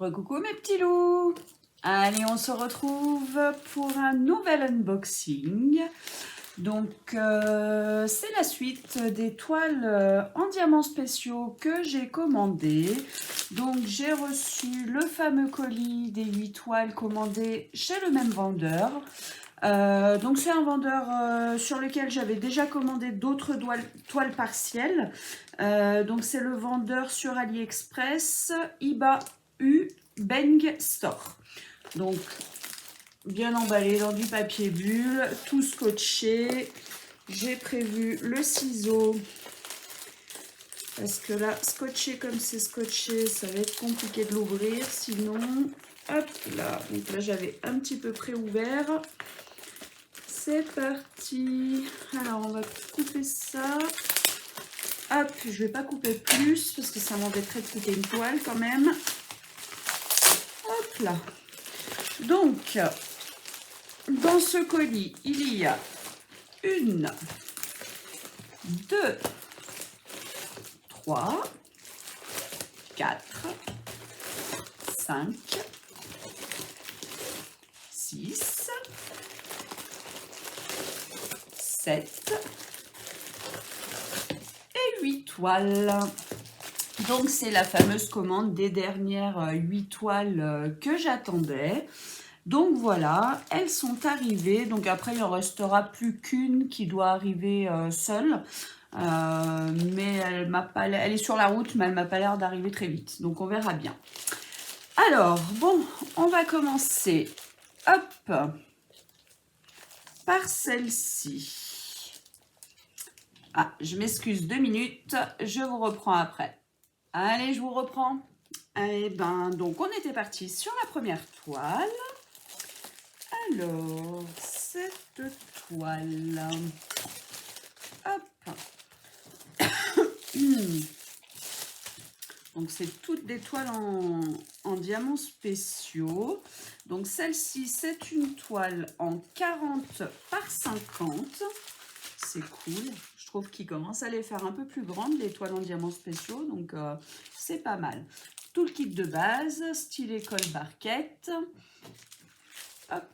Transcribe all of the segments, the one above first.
Recoucou mes petits loups. Allez, on se retrouve pour un nouvel unboxing. Donc, c'est la suite des toiles en diamants spéciaux que j'ai commandées. Donc, j'ai reçu le fameux colis des 8 toiles commandées chez le même vendeur. Donc, c'est un vendeur sur lequel j'avais déjà commandé d'autres toiles partielles. Donc, c'est le vendeur sur AliExpress, Iba U Beng Store. Donc, bien emballé dans du papier bulle, tout scotché. J'ai prévu le ciseau. Parce que là, scotché comme c'est scotché, ça va être compliqué de l'ouvrir. Sinon, hop là. Donc là, j'avais un petit peu préouvert. C'est parti. Alors, on va couper ça. Hop, je ne vais pas couper plus parce que ça m'embêterait de couper une toile quand même. Hop là. Donc, dans ce colis, il y a 1, 2, 3, 4, 5, 6, 7 et 8 toiles. Donc, c'est la fameuse commande des dernières 8 toiles que j'attendais. Donc voilà, elles sont arrivées. Donc après, il n'en restera plus qu'une qui doit arriver seule. Mais elle est sur la route, mais elle m'a pas l'air d'arriver très vite. Donc on verra bien. Alors, bon, on va commencer. Hop, par celle-ci. Ah, je m'excuse 2 minutes. Je vous reprends après. Allez, je vous reprends. Eh ben, donc on était parti sur la première toile. Alors, cette toile, hop, donc c'est toutes des toiles en diamants spéciaux. Donc celle-ci, c'est une toile en 40 par 50. C'est cool. Je trouve qu'ils commencent à les faire un peu plus grandes, les toiles en diamants spéciaux. Donc c'est pas mal. Tout le kit de base, stylet colle barquette. Hop.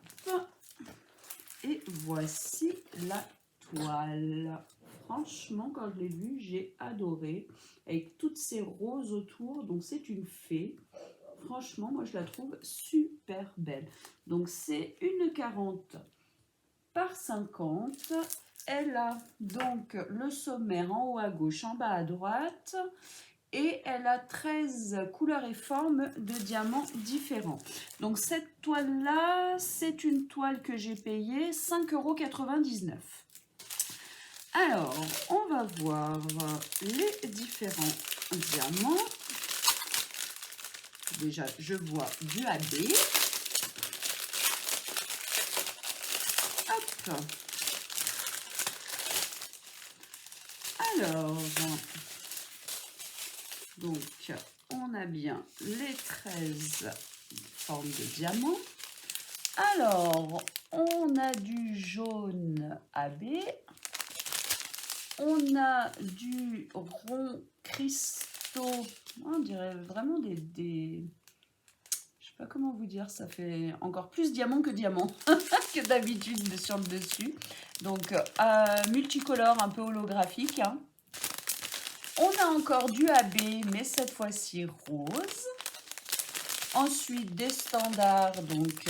Et voici la toile. Franchement, quand je l'ai vue, j'ai adoré. Avec toutes ces roses autour. Donc, c'est une fée. Franchement, moi, je la trouve super belle. Donc, c'est une 40 par 50. Elle a donc le sommaire en haut à gauche, en bas à droite. Et elle a 13 couleurs et formes de diamants différents. Donc cette toile-là, c'est une toile que j'ai payée 5,99 €. Alors, on va voir les différents diamants. Déjà, je vois du AB. Hop. Alors... Donc, on a bien les 13 formes de diamants. Alors, on a du jaune AB. On a du rond cristaux. On dirait vraiment des... Je sais pas comment vous dire, ça fait encore plus diamant que diamant que d'habitude sur le dessus. Donc, multicolore, un peu holographique, hein. On a encore du AB, mais cette fois-ci rose. Ensuite, des standards, donc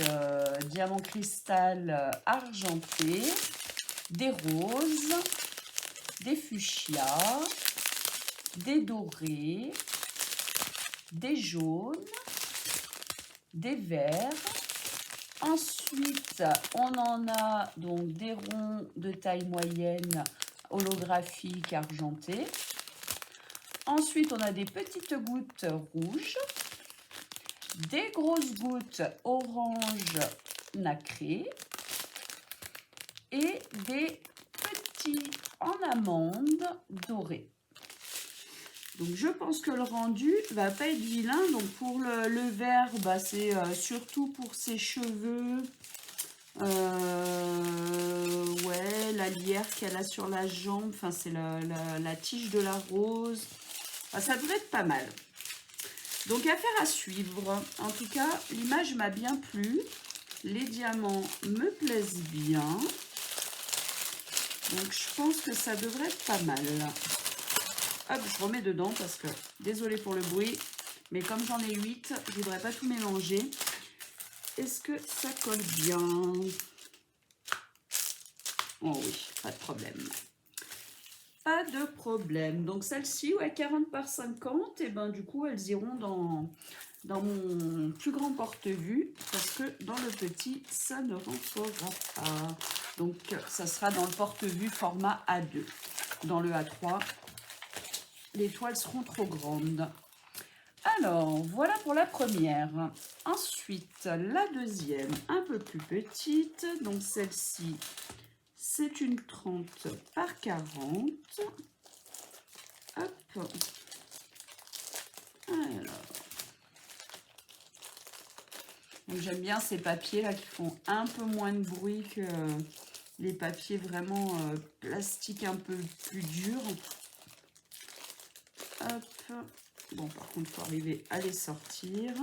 diamant cristal argenté, des roses, des fuchsias, des dorés, des jaunes, des verts. Ensuite, on en a donc des ronds de taille moyenne holographiques argentés. Ensuite, on a des petites gouttes rouges, des grosses gouttes orange nacré et des petits en amande dorés. Donc, je pense que le rendu va pas être vilain. Donc, pour le vert, bah, c'est surtout pour ses cheveux. Ouais, la lierre qu'elle a sur la jambe. Enfin, c'est la tige de la rose. Ça devrait être pas mal. Donc, affaire à suivre. En tout cas, l'image m'a bien plu. Les diamants me plaisent bien. Donc, je pense que ça devrait être pas mal. Hop, je remets dedans parce que, désolé pour le bruit, mais comme j'en ai 8, je voudrais pas tout mélanger. Est-ce que ça colle bien? Oh oui, pas de problème. Pas de problème. Donc celle-ci, ouais, 40 par 50, et ben du coup, elles iront dans mon plus grand porte-vue parce que dans le petit, ça ne rentrera pas. Donc, ça sera dans le porte-vue format A2. Dans le A3, les toiles seront trop grandes. Alors, voilà pour la première. Ensuite, la deuxième, un peu plus petite. Donc, celle-ci, c'est une 30 par 40. Hop. Alors. J'aime bien ces papiers là qui font un peu moins de bruit que les papiers vraiment plastiques un peu plus durs. Hop. Bon, par contre, il faut arriver à les sortir.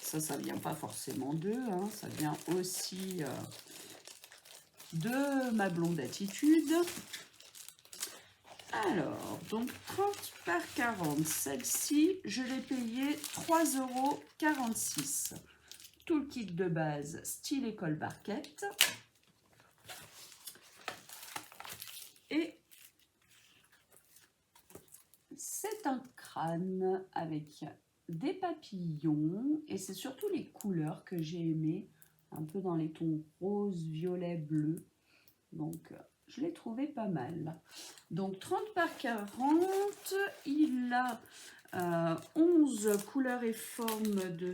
Ça vient pas forcément d'eux, hein. Ça vient aussi de ma blonde attitude. Alors, donc 30 par 40, celle-ci, je l'ai payée 3,46 €. Tout le kit de base, style école barquette. Et c'est un crâne avec des papillons. Et c'est surtout les couleurs que j'ai aimées, un peu dans les tons rose, violet, bleu. Donc, je l'ai trouvé pas mal. Donc, 30 par 40, il a 11 couleurs et formes de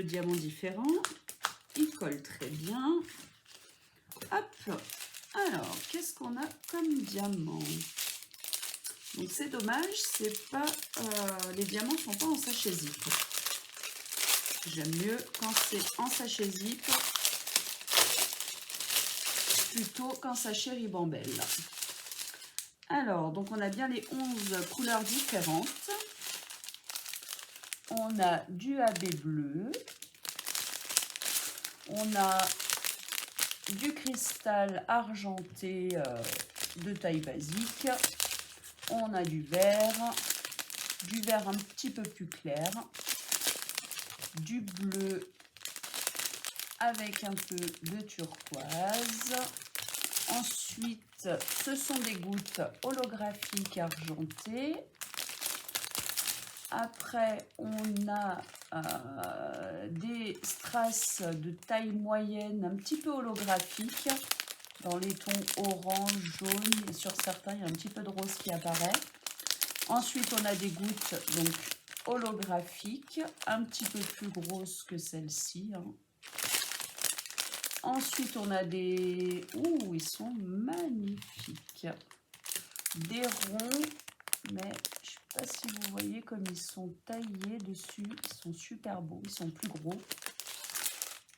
diamants différents. Il colle très bien. Hop. Alors, qu'est-ce qu'on a comme diamant? Donc, c'est dommage, c'est pas les diamants sont pas en sachet zip. J'aime mieux quand c'est en sachet zip plutôt qu'en sachet ribambelle. Alors, donc on a bien les 11 couleurs différentes. On a du AB bleu. On a du cristal argenté de taille basique. On a du vert un petit peu plus clair, du bleu avec un peu de turquoise. Ensuite, ce sont des gouttes holographiques argentées. Après, on a des strass de taille moyenne, un petit peu holographiques, dans les tons orange, jaune, et sur certains, il y a un petit peu de rose qui apparaît. Ensuite, on a des gouttes donc holographiques, un petit peu plus grosses que celle-ci, hein. Ensuite, on a des... Ouh, ils sont magnifiques. Des ronds, mais je ne sais pas si vous voyez comme ils sont taillés dessus. Ils sont super beaux, ils sont plus gros.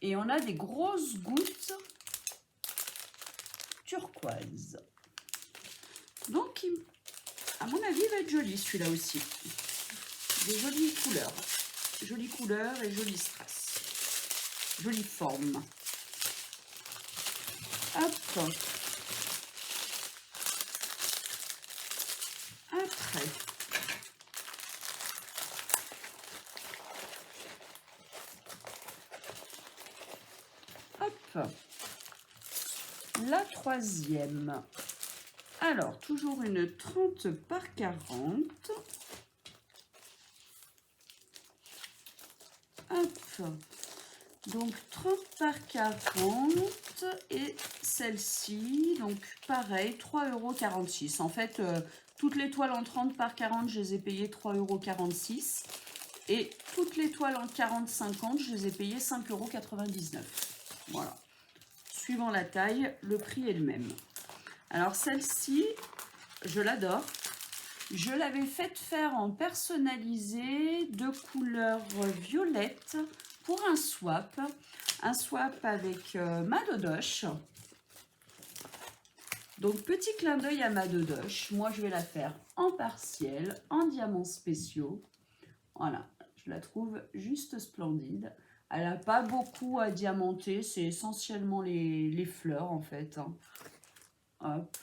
Et on a des grosses gouttes turquoise. Donc, à mon avis, il va être joli celui-là aussi. Des jolies couleurs. Jolies couleurs et jolies strass. Jolie forme. Hop. Après. Hop. La troisième. Alors, toujours une 30 par 40. Hop. Donc 30 par 40 et celle-ci, donc pareil, 3,46 €. En fait, toutes les toiles en 30 par 40, je les ai payées 3,46 € et toutes les toiles en 40-50, je les ai payées 5,99 €. Voilà. Suivant la taille, le prix est le même. Alors celle-ci, je l'adore. Je l'avais faite faire en personnalisé de couleur violette pour un swap avec Madodosh. Donc petit clin d'œil à Madodosh, moi je vais la faire en partiel, en diamants spéciaux. Voilà, je la trouve juste splendide. Elle n'a pas beaucoup à diamanter, c'est essentiellement les fleurs en fait. Hein. Hop.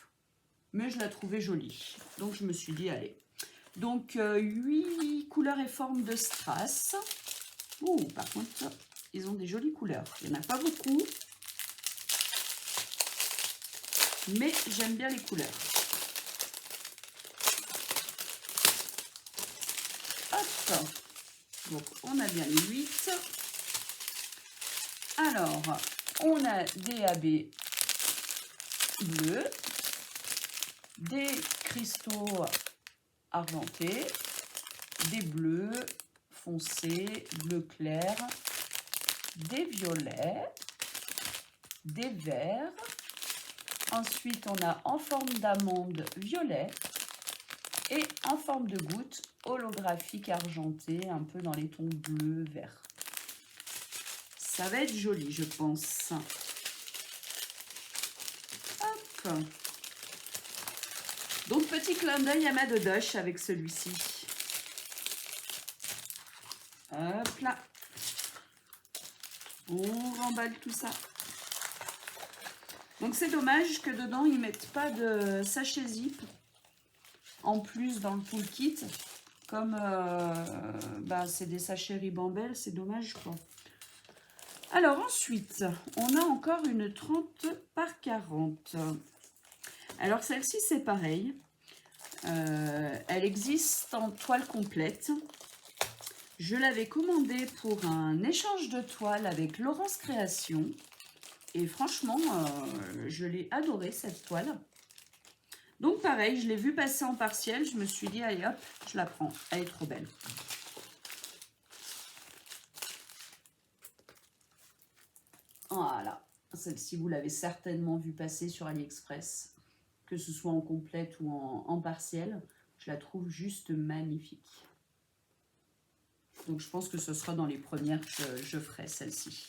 Mais je la trouvais jolie, donc je me suis dit allez. Donc 8 couleurs et formes de strass. Oh, par contre, ils ont des jolies couleurs. Il n'y en a pas beaucoup, mais j'aime bien les couleurs. Hop. Donc on a bien les 8. Alors, on a des AB bleus, des cristaux argentés, des bleus foncés, bleu clair, des violets, des verts. Ensuite, on a en forme d'amande violet et en forme de goutte holographique argenté, un peu dans les tons bleu, vert. Ça va être joli, je pense. Hop. Donc, petit clin d'œil à ma Dodoche avec celui-ci. Hop là. On remballe tout ça. Donc, c'est dommage que dedans, ils ne mettent pas de sachet zip en plus dans le full kit. Comme c'est des sachets Ribambelle, c'est dommage quoi. Alors ensuite, on a encore une 30 par 40. Alors celle-ci, c'est pareil. Elle existe en toile complète. Je l'avais commandée pour un échange de toile avec Laurence Création. Et franchement, je l'ai adorée cette toile. Donc pareil, je l'ai vue passer en partiel. Je me suis dit, allez hop, je la prends. Elle est trop belle. Voilà, celle-ci, vous l'avez certainement vue passer sur AliExpress, que ce soit en complète ou en partiel. Je la trouve juste magnifique. Donc, je pense que ce sera dans les premières que je ferai, celle-ci.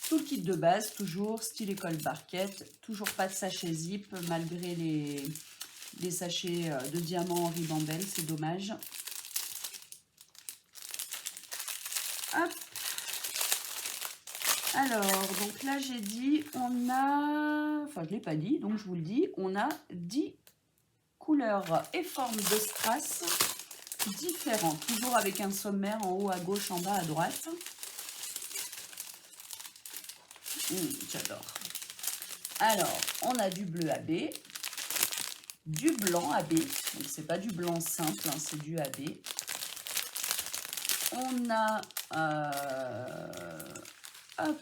Tout le kit de base, toujours, style école barquette. Toujours pas de sachet zip, malgré les sachets de diamants en ribambelle. C'est dommage. Hop. Alors, donc là, j'ai dit, on a... Enfin, je ne l'ai pas dit, donc je vous le dis. On a 10 couleurs et formes de strass différentes. Toujours avec un sommaire en haut à gauche, en bas à droite. J'adore. Alors, on a du bleu AB, du blanc AB. Donc, c'est pas du blanc simple, hein, c'est du AB. On a... hop.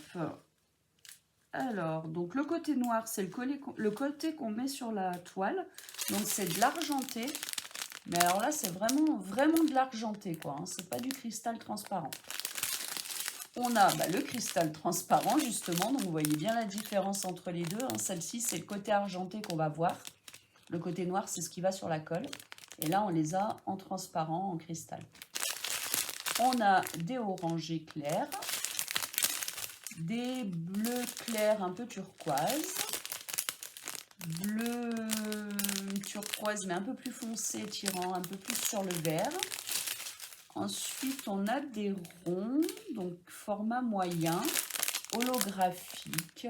Alors, donc le côté noir, c'est le côté qu'on met sur la toile. Donc, c'est de l'argenté. Mais alors là, c'est vraiment de l'argenté, quoi. Hein. C'est pas du cristal transparent. On a le cristal transparent, justement. Donc, vous voyez bien la différence entre les deux. Hein. Celle-ci, c'est le côté argenté qu'on va voir. Le côté noir, c'est ce qui va sur la colle. Et là, on les a en transparent, en cristal. On a des orangés clairs. Des bleus clairs un peu turquoise, bleu turquoise mais un peu plus foncé, tirant un peu plus sur le vert. Ensuite, on a des ronds, donc format moyen, holographique.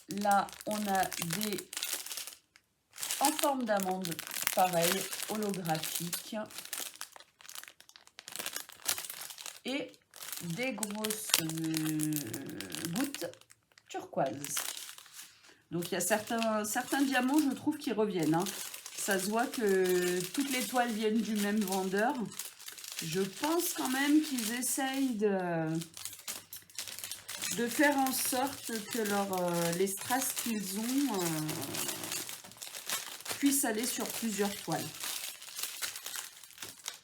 Là, on a des en forme d'amande, pareil, holographique. Et des grosses gouttes turquoise. Donc il y a certains diamants, je trouve, qui reviennent. Hein. Ça se voit que toutes les toiles viennent du même vendeur. Je pense quand même qu'ils essayent de faire en sorte que les strass qu'ils ont puissent aller sur plusieurs toiles.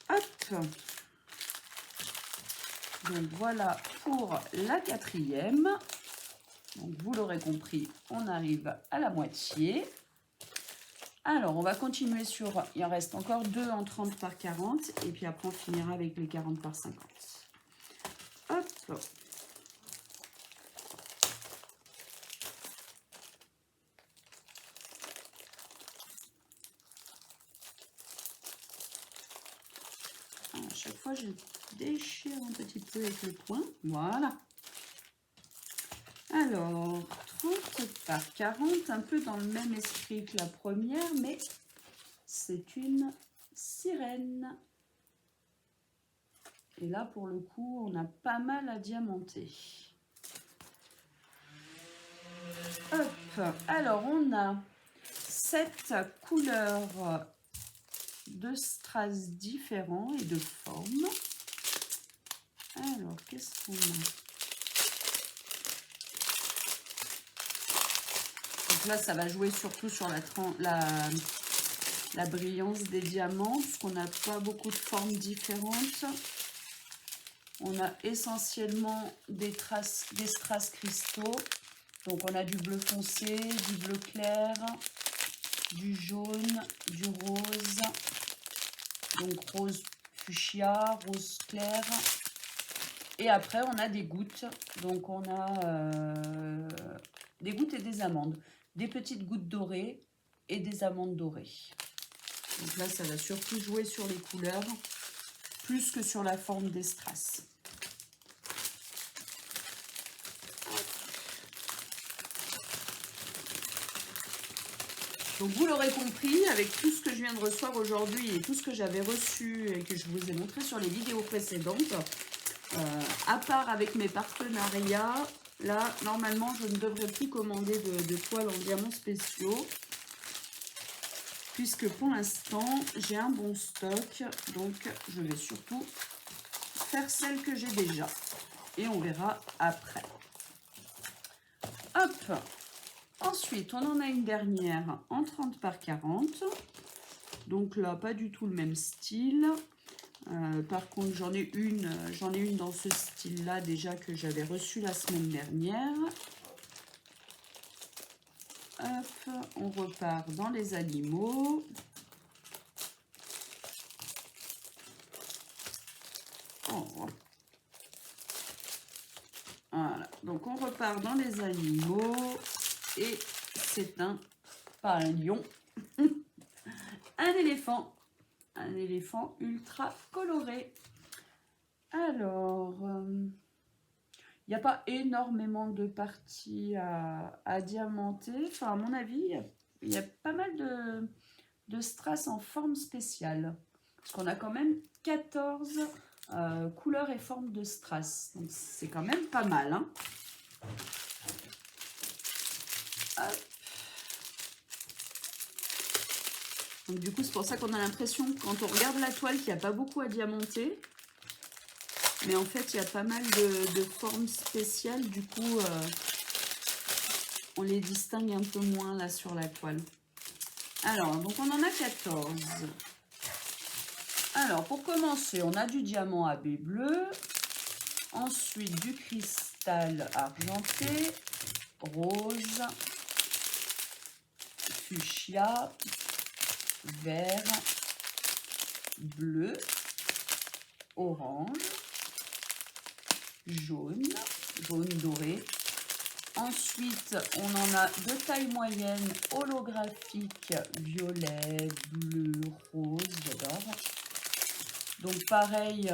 Hop. Donc voilà pour la 4e. Donc vous l'aurez compris, on arrive à la moitié. Alors on va continuer sur, il en reste encore 2 en 30 par 40 et puis après on finira avec les 40 par 50. Hop. chaque fois, je déchire un petit peu avec le point. Voilà. Alors, 30 par 40, un peu dans le même esprit que la première, mais c'est une sirène. Et là, pour le coup, on a pas mal à diamanter. Hop, alors on a 7 couleurs de strass différents et de formes. Alors, qu'est-ce qu'on a? Donc là, ça va jouer surtout sur la brillance des diamants, parce qu'on n'a pas beaucoup de formes différentes. On a essentiellement des strass cristaux. Donc on a du bleu foncé, du bleu clair, du jaune, du rose. Donc rose fuchsia, rose clair. Et après on a des gouttes. Donc on a des gouttes et des amandes. Des petites gouttes dorées et des amandes dorées. Donc là ça va surtout jouer sur les couleurs, plus que sur la forme des strass. Donc vous l'aurez compris, avec tout ce que je viens de recevoir aujourd'hui et tout ce que j'avais reçu et que je vous ai montré sur les vidéos précédentes, à part avec mes partenariats, là normalement je ne devrais plus commander de toiles en diamants spéciaux, puisque pour l'instant j'ai un bon stock, donc je vais surtout faire celle que j'ai déjà et on verra après. Hop! Ensuite, on en a une dernière en 30 par 40. Donc là, pas du tout le même style. Par contre, j'en ai une dans ce style-là déjà que j'avais reçu la semaine dernière. Hop, on repart dans les animaux. Oh. Voilà, donc on repart dans les animaux. Et c'est pas un lion, un éléphant ultra coloré. Alors, il n'y a pas énormément de parties à diamanter. Enfin, à mon avis, il y a pas mal de strass en forme spéciale. Parce qu'on a quand même 14 couleurs et formes de strass. Donc, c'est quand même pas mal, hein. Hop. Donc du coup, c'est pour ça qu'on a l'impression, quand on regarde la toile, qu'il n'y a pas beaucoup à diamanter. Mais en fait, il y a pas mal de formes spéciales. Du coup, on les distingue un peu moins là sur la toile. Alors, donc on en a 14. Alors, pour commencer, on a du diamant AB bleu. Ensuite, du cristal argenté, rose, fuchsia, vert, bleu, orange, jaune doré. Ensuite, on en a de taille moyenne, holographique, violet, bleu, rose, j'adore. Donc pareil,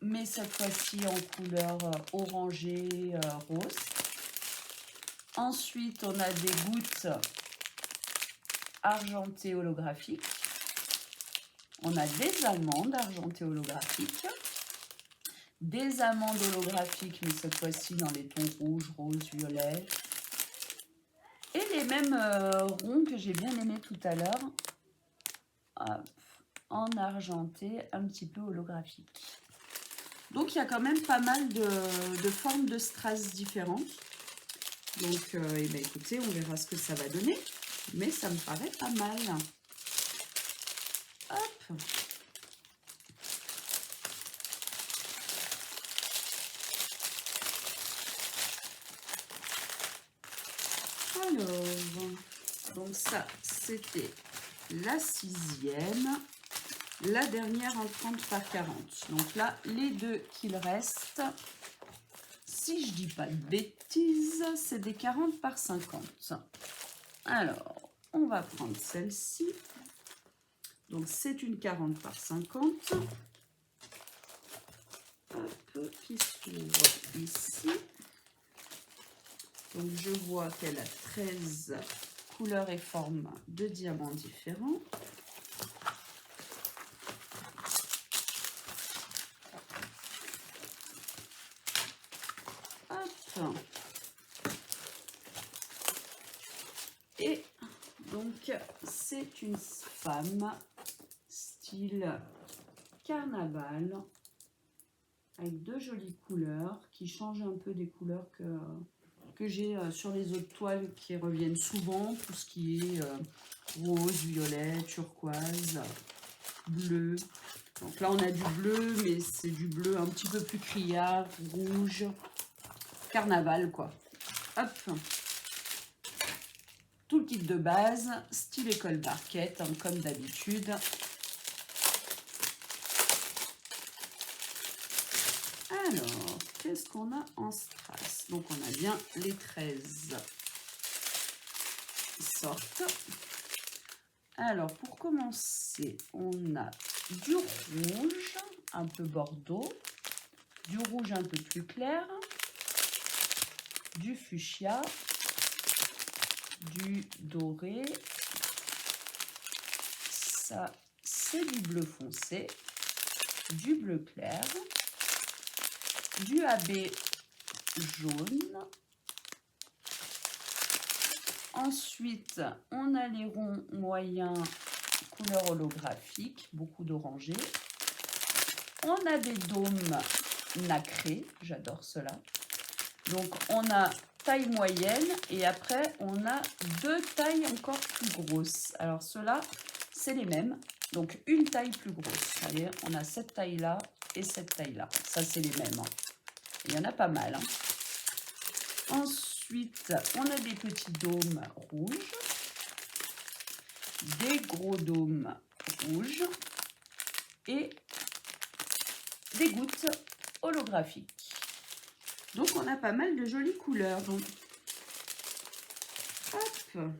mais cette fois-ci en couleur orangée, rose. Ensuite, on a des gouttes argentées holographiques. On a des amandes argentées holographiques. Des amandes holographiques, mais cette fois-ci dans les tons rouge, rose, violet. Et les mêmes ronds que j'ai bien aimés tout à l'heure, en argenté, un petit peu holographique. Donc, il y a quand même pas mal de formes de strass différentes. Donc, eh bien, écoutez, on verra ce que ça va donner. Mais ça me paraît pas mal. Hop! Alors, donc ça, c'était la 6e, la dernière en 30 par 40. Donc là, les deux qu'il reste, si je dis pas de bêtises, c'est des 40 par 50. Alors, on va prendre celle-ci. Donc, c'est une 40 par 50. peu qui s'ouvre ici. Donc je vois qu'elle a 13 couleurs et formes de diamants différents. Hop. Et donc c'est une femme style carnaval avec de jolies couleurs qui changent un peu des couleurs que j'ai sur les autres toiles qui reviennent souvent, tout ce qui est rose, violet, turquoise, bleu. Donc là on a du bleu, mais c'est du bleu un petit peu plus criard, rouge, carnaval quoi. Hop. Tout le kit de base, style école barquette, hein, comme d'habitude. Alors, qu'est-ce qu'on a en strass? Donc, on a bien les 13 qui sortent. Alors, pour commencer, on a du rouge, un peu bordeaux, du rouge un peu plus clair, du fuchsia, du doré, ça c'est du bleu foncé, du bleu clair, du AB jaune. Ensuite, on a les ronds moyens couleur holographique, beaucoup d'orangé. On a des dômes nacrés, j'adore cela. Donc, on a taille moyenne et après, on a deux tailles encore plus grosses. Alors, ceux-là, c'est les mêmes. Donc, une taille plus grosse. Vous voyez, on a cette taille-là et cette taille-là. Ça, c'est les mêmes. Il y en a pas mal. Ensuite, on a des petits dômes rouges, des gros dômes rouges et des gouttes holographiques. Donc, on a pas mal de jolies couleurs. Donc, hop.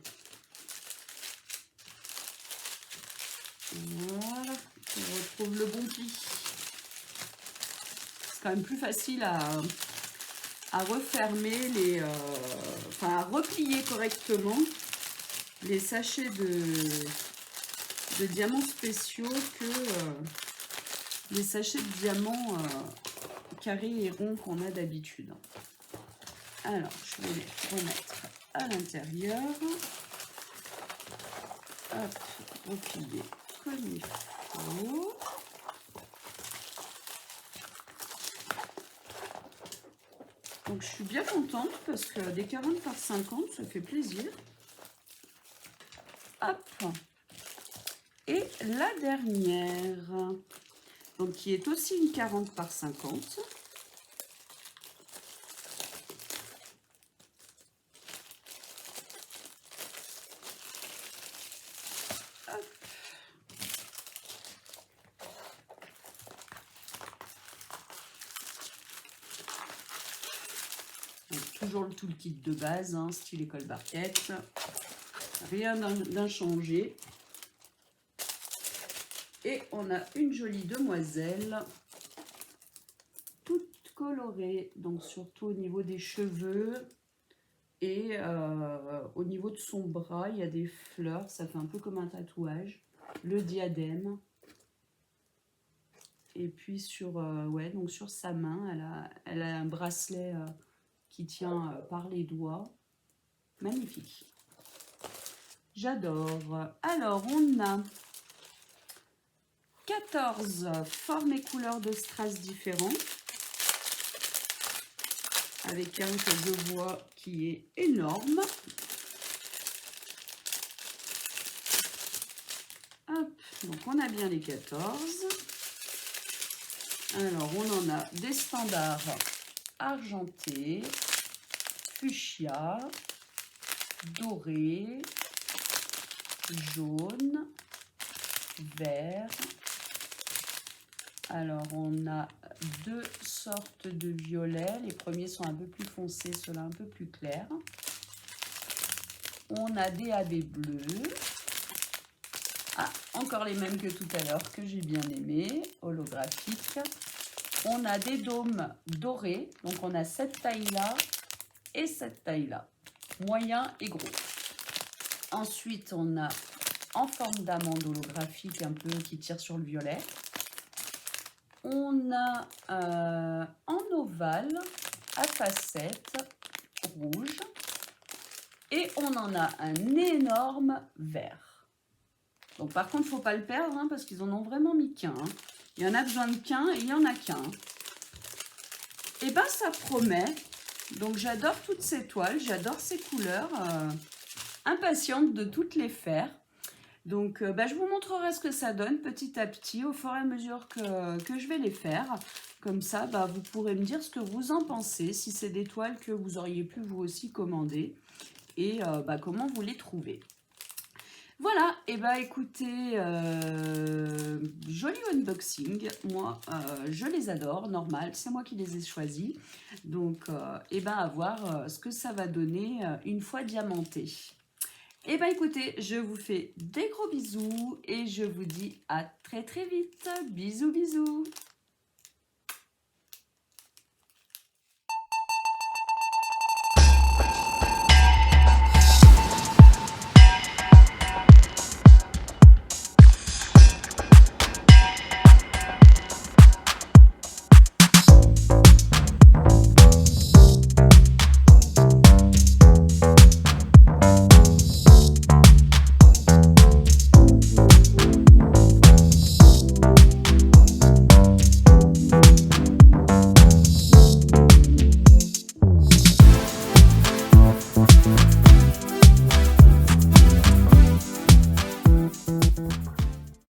Voilà, on retrouve le bon pli. C'est quand même plus facile à refermer les, enfin à replier correctement les sachets de diamants spéciaux que les sachets de diamants carrés et ronds qu'on a d'habitude. Alors, je vais les remettre à l'intérieur. Hop, replier comme il faut. Donc, je suis bien contente parce que des 40 par 50, ça fait plaisir. Hop. Et la dernière, donc qui est aussi une 40 par 50. Hop. Donc, toujours le toolkit de base, hein, style école barquette. Rien d'inchangé. Et on a une jolie demoiselle, toute colorée, donc surtout au niveau des cheveux et au niveau de son bras, il y a des fleurs, ça fait un peu comme un tatouage, le diadème. Et puis sur, ouais, donc sur sa main, elle a un bracelet qui tient par les doigts, magnifique. J'adore. Alors, on a 14 formes et couleurs de strass différents, avec un que je vois qui est énorme. Hop, donc on a bien les 14. Alors, on en a des standards argentés, fuchsia, doré, jaune, vert. Alors, on a deux sortes de violets. Les premiers sont un peu plus foncés, ceux-là un peu plus clairs. On a des AB bleus. Ah, encore les mêmes que tout à l'heure, que j'ai bien aimé, holographiques. on a des dômes dorés. Donc, on a cette taille-là et cette taille-là, moyen et gros. Ensuite, on a en forme d'amande holographique un peu qui tire sur le violet. On a en ovale à facettes rouge. Et on en a un énorme vert. Donc par contre, il ne faut pas le perdre hein, parce qu'ils en ont vraiment mis qu'un. Hein. Il y en a besoin de qu'un et il n'y en a qu'un. Et bien ça promet. Donc j'adore toutes ces toiles, j'adore ces couleurs. Impatiente de toutes les faire. Donc je vous montrerai ce que ça donne petit à petit au fur et à mesure que je vais les faire. Comme ça, vous pourrez me dire ce que vous en pensez, si c'est des toiles que vous auriez pu vous aussi commander et comment vous les trouvez. Voilà, et écoutez, joli unboxing. Moi, je les adore, normal, c'est moi qui les ai choisis. Donc, à voir ce que ça va donner une fois diamanté. Et écoutez, je vous fais des gros bisous et je vous dis à très très vite. Bisous bisous.